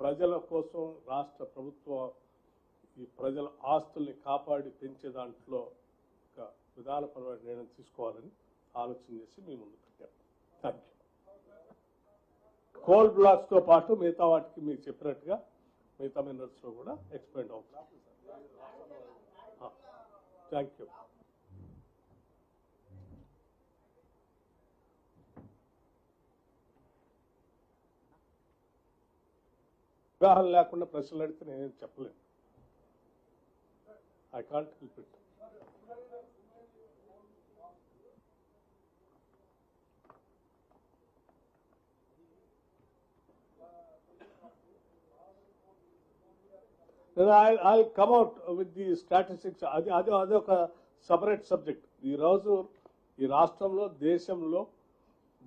ప్రజల కోసం రాష్ట్ర ప్రభుత్వం ఈ ప్రజల ఆస్తుల్ని కాపాడి పెంచే దాంట్లో ఒక విధానపరమైన నిర్ణయం తీసుకోవాలని ఆలోచన చేసి మీ ముందు పెట్టాం. Thank you. కోల్ బ్లాక్స్తో పాటు మిగతా వాటికి మీకు చెప్పినట్టుగా మిగతా మినరల్స్లో కూడా ఎక్స్పెండ్ అవుతుంది. Thank you. అవగాహన లేకుండా ప్రశ్నలు అడిగితే నేనేం చెప్పలేను. I can't help it. I'll come out with the statistics. అది ఒక సపరేట్ సబ్జెక్ట్. ఈరోజు ఈ రాష్ట్రంలో దేశంలో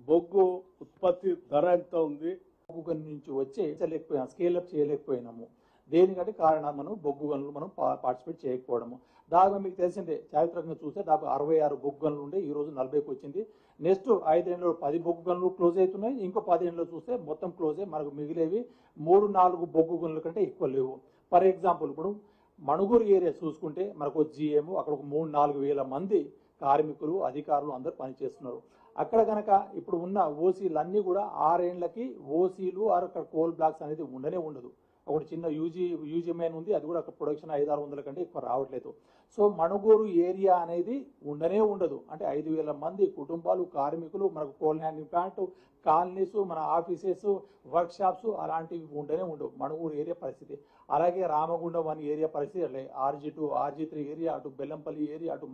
బొగ్గు ఉత్పత్తి ధర ఎంత ఉంది? బొగ్గు గని నుంచి వచ్చే చేయలేకపోయాం, స్కేల్అప్ చేయలేకపోయినాము. దేనికంటే కారణం మనం బొగ్గు గనులు మనం పార్టిసిపేట్ చేయకపోవడము. దాదాపు మీకు తెలిసిందే, చారిత్రకంగా చూస్తే దాదాపు 66 బొగ్గు గనులు ఉండే ఈ రోజు 40కి వచ్చింది. నెక్స్ట్ 5 ఏళ్ళలో 10 బొగ్గు గనులు క్లోజ్ అవుతున్నాయి. ఇంకో 10 ఏళ్ళలో చూస్తే మొత్తం క్లోజ్ అయ్యి మనకు మిగిలేవి 3-4 బొగ్గు గనుల కంటే ఎక్కువ లేవు. ఫర్ ఎగ్జాంపుల్ ఇప్పుడు మణుగూరు ఏరియా చూసుకుంటే మనకు జీఎం అక్కడ ఒక 3-4 వేల మంది కార్మికులు అధికారులు అందరూ పనిచేస్తున్నారు. అక్కడ కనుక ఇప్పుడు ఉన్న ఓసీలు అన్నీ కూడా 6 ఏళ్లకి ఓసీలు అక్కడ కోల్ బ్లాక్స్ అనేది ఉండనే ఉండదు. ఒకటి చిన్న యూజీ మైన్ ఉంది, అది కూడా అక్కడ ప్రొడక్షన్ 500-600 కంటే ఎక్కువ రావట్లేదు. సో మణుగూరు ఏరియా అనేది ఉండనే ఉండదు. అంటే 5,000 మంది కుటుంబాలు కార్మికులు మనకు కోల్ హ్యాండింగ్ ప్లాంట్, కాలనీస్, మన ఆఫీసెస్, వర్క్ షాప్స్ అలాంటివి ఉండనే ఉండవు మణుగూరు ఏరియా పరిస్థితి. అలాగే రామగుండం వన్ ఏరియా పరిస్థితి అట్లే, RG2, RG3 ఏరియా, అటు బెల్లంపల్లి ఏరియా, అటు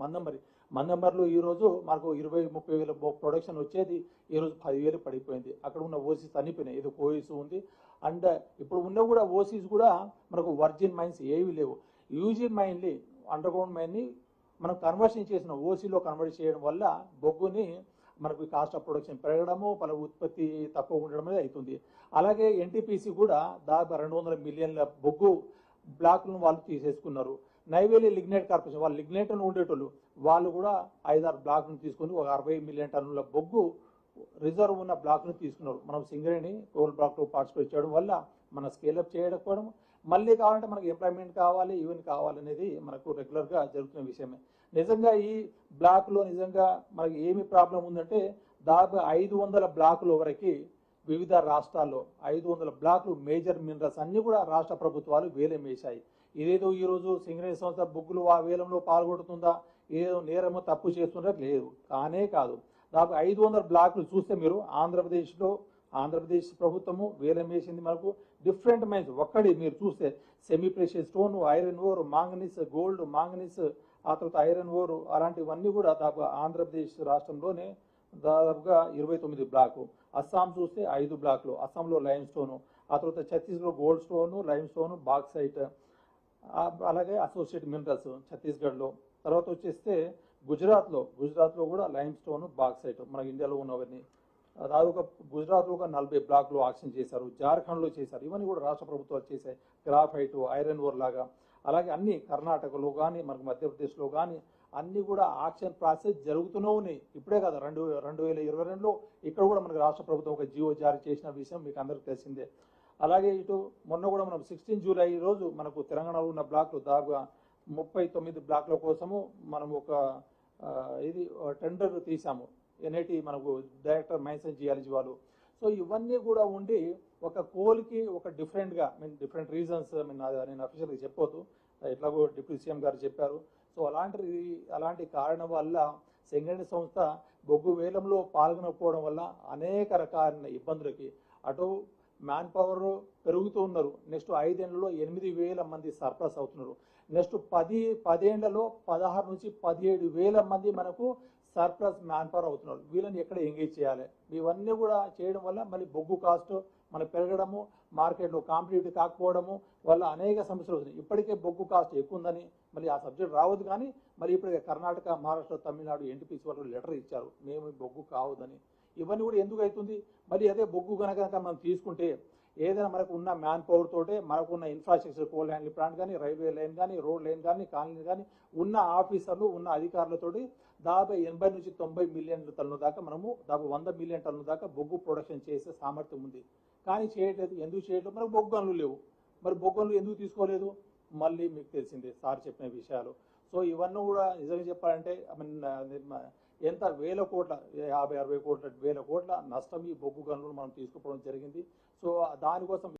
మందమరిలో ఈరోజు మనకు 20-30 వేల ప్రొడక్షన్ వచ్చేది ఈరోజు 10,000 పడిపోయింది. అక్కడ ఉన్న ఓసీస్ అనిపోయినాయి. ఏదో కోయిస్ ఉంది. అండ్ ఇప్పుడు ఉన్న కూడా ఓసీస్ కూడా మనకు వర్జిన్ మైన్స్ ఏవి లేవు. యూజీ మైన్లీ అండర్ గ్రౌండ్ మైన్ని మనం కన్వర్షన్ చేసిన ఓసీలో కన్వర్ట్ చేయడం వల్ల బొగ్గుని మనకు కాస్ట్ ఆఫ్ ప్రొడక్షన్ పెరగడము, పలు ఉత్పత్తి తక్కువ ఉండడం అనేది అవుతుంది. అలాగే ఎన్టీపీసీ కూడా దాదాపు 200 మిలియన్ల బొగ్గు బ్లాక్లను వాళ్ళు తీసేసుకున్నారు. నైవేలి లిగ్నైట్ కార్పొరేషన్ వాళ్ళు లిగ్నైట్ అని ఉండేటోళ్ళు వాళ్ళు కూడా 5-6 బ్లాక్లను తీసుకొని ఒక 60 మిలియన్ టన్నుల బొగ్గు రిజర్వ్ ఉన్న బ్లాక్ను తీసుకున్నారు. మనం సింగరేణి కోల్ బ్లాక్లో పార్టిసిపేట్ చేయడం వల్ల మన స్కేలప్ చేయకపోవడం, మళ్ళీ కావాలంటే మనకు ఎంప్లాయ్మెంట్ కావాలి, ఈవెన్ కావాలనేది మనకు రెగ్యులర్గా జరుగుతున్న విషయమే. నిజంగా ఈ బ్లాక్లో నిజంగా మనకి ఏమి ప్రాబ్లం ఉందంటే దాదాపు 500 బ్లాకుల వరకు వివిధ రాష్ట్రాల్లో 500 బ్లాకులు మేజర్ మినరల్స్ అన్నీ కూడా రాష్ట్ర ప్రభుత్వాలు వేలం వేశాయి. ఇదేదో ఈరోజు సింగరేణి సంస్థ బొగ్గులు ఆ వేలంలో పాల్గొడుతుందా, ఏదో నేరమో తప్పు చేస్తుందా, లేదు. కానే కాదు. దాదాపు 500 బ్లాకులు చూస్తే మీరు ఆంధ్రప్రదేశ్ ప్రభుత్వము వేలం వేసింది మనకు డిఫరెంట్ మైన్స్. ఒక్కడి మీరు చూస్తే semi precious stone, iron ore, manganese, gold, manganese, ఆ తర్వాత ఐరన్ ఓర్ అలాంటివన్నీ కూడా దాదాపు ఆంధ్రప్రదేశ్ రాష్ట్రంలోనే దాదాపుగా 29 బ్లాకు. అస్సాం చూస్తే 5 బ్లాకులు, అస్సాంలో లైమ్ స్టోను, ఆ తర్వాత Chhattisgarh gold stone, lime stone, bauxite, అలాగే అసోసియేట్ మినరల్స్ ఛత్తీస్గఢ్లో. తర్వాత వచ్చేస్తే గుజరాత్లో కూడా లైమ్ స్టోన్, బాక్సైట్ మన ఇండియాలో ఉన్నవన్నీ. దాదాపు గుజరాత్లో ఒక 40 బ్లాక్లు ఆక్షన్ చేశారు, జార్ఖండ్లో చేశారు. ఇవన్నీ కూడా రాష్ట్ర ప్రభుత్వాలు చేశాయి. గ్రాఫైట్, ఐరన్ ఓర్ లాగా. అలాగే అన్ని కర్ణాటకలో కానీ మనకు మధ్యప్రదేశ్లో కానీ అన్నీ కూడా ఆక్షన్ ప్రాసెస్ జరుగుతూనే ఉన్నాయి. ఇప్పుడే కదా 2022లో ఇక్కడ కూడా మనకు రాష్ట్ర ప్రభుత్వం ఒక జియో జారీ చేసిన విషయం మీకు అందరికీ తెలిసిందే. అలాగే ఇటు మొన్న కూడా మనం 16 జూలై రోజు మనకు తెలంగాణలో ఉన్న బ్లాక్లు దాదాపుగా 39 బ్లాక్ల కోసము మనం ఒక టెండర్ తీసాము. NIT మనకు డైరెక్టర్ మైన్స్ అండ్ జియాలజీ వాళ్ళు. సో ఇవన్నీ కూడా ఉండి ఒక కోల్కి ఒక డిఫరెంట్ రీజన్స్ నేను అఫీషియల్గా చెప్పొద్దు, ఎట్లాగో డిప్యూటీ సీఎం గారు చెప్పారు. సో అలాంటి కారణం వల్ల సింగరేణి సంస్థ బొగ్గు వేలంలో పాల్గొనకపోవడం వల్ల అనేక రకాలైన ఇబ్బందులకి అటు మ్యాన్ పవర్ పెరుగుతూ ఉన్నారు. నెక్స్ట్ 5 ఏళ్లలో 8,000 మంది సర్ప్లస్ అవుతున్నారు. నెక్స్ట్ 10 ఏళ్లలో 16-17 మంది మనకు సర్ప్లస్ మ్యాన్ పవర్ అవుతున్నారు. వీళ్ళని ఎక్కడ ఎంగేజ్ చేయాలి? ఇవన్నీ కూడా చేయడం వల్ల మళ్ళీ బొగ్గు కాస్ట్ మనకు పెరగడము, మార్కెట్లో కాంపిటేటివ్ కాకపోవడము వల్ల అనేక సమస్యలు వస్తున్నాయి. ఇప్పటికే బొగ్గు కాస్ట్ ఎక్కువ ఉందని మళ్ళీ ఆ సబ్జెక్ట్ రావద్దు, కానీ మరి ఇప్పటికే కర్ణాటక, మహారాష్ట్ర, తమిళనాడు NTPC వాళ్ళు లెటర్ ఇచ్చారు మేము బొగ్గు కావద్దని. ఇవన్నీ కూడా ఎందుకు అవుతుంది? మరి అదే బొగ్గు కనుక మనం తీసుకుంటే ఏదైనా మనకు ఉన్న మ్యాన్ పవర్ తోటే మనకున్న ఇన్ఫ్రాస్ట్రక్చర్, కోల్ హ్యాండ్లింగ్ ప్లాంట్ కానీ, రైల్వే లైన్ కానీ, రోడ్ లైన్ కానీ, కాలనీ కానీ ఉన్న ఆఫీసర్లు ఉన్న అధికారులతోటి దాదాపు 80-90 మిలియన్ టన్నుల దాకా మనము దాదాపు 100 మిలియన్ టన్నుల దాకా బొగ్గు ప్రొడక్షన్ చేసే సామర్థ్యం ఉంది. కానీ చేయట్లేదు. ఎందుకు చేయట్లేదు? మరి బొగ్గు గనులు లేవు. మరి బొగ్గు గనులు ఎందుకు తీసుకోలేదు? మళ్ళీ మీకు తెలిసిందే సార్ చెప్పిన విషయాలు. సో ఇవన్నీ కూడా నిజంగా చెప్పాలంటే ఎంత వేల కోట్ల 50-60 కోట్ల వేల కోట్ల నష్టం ఈ బొగ్గు గనులు మనం తీసుకుపోవడం జరిగింది. సో దానికోసం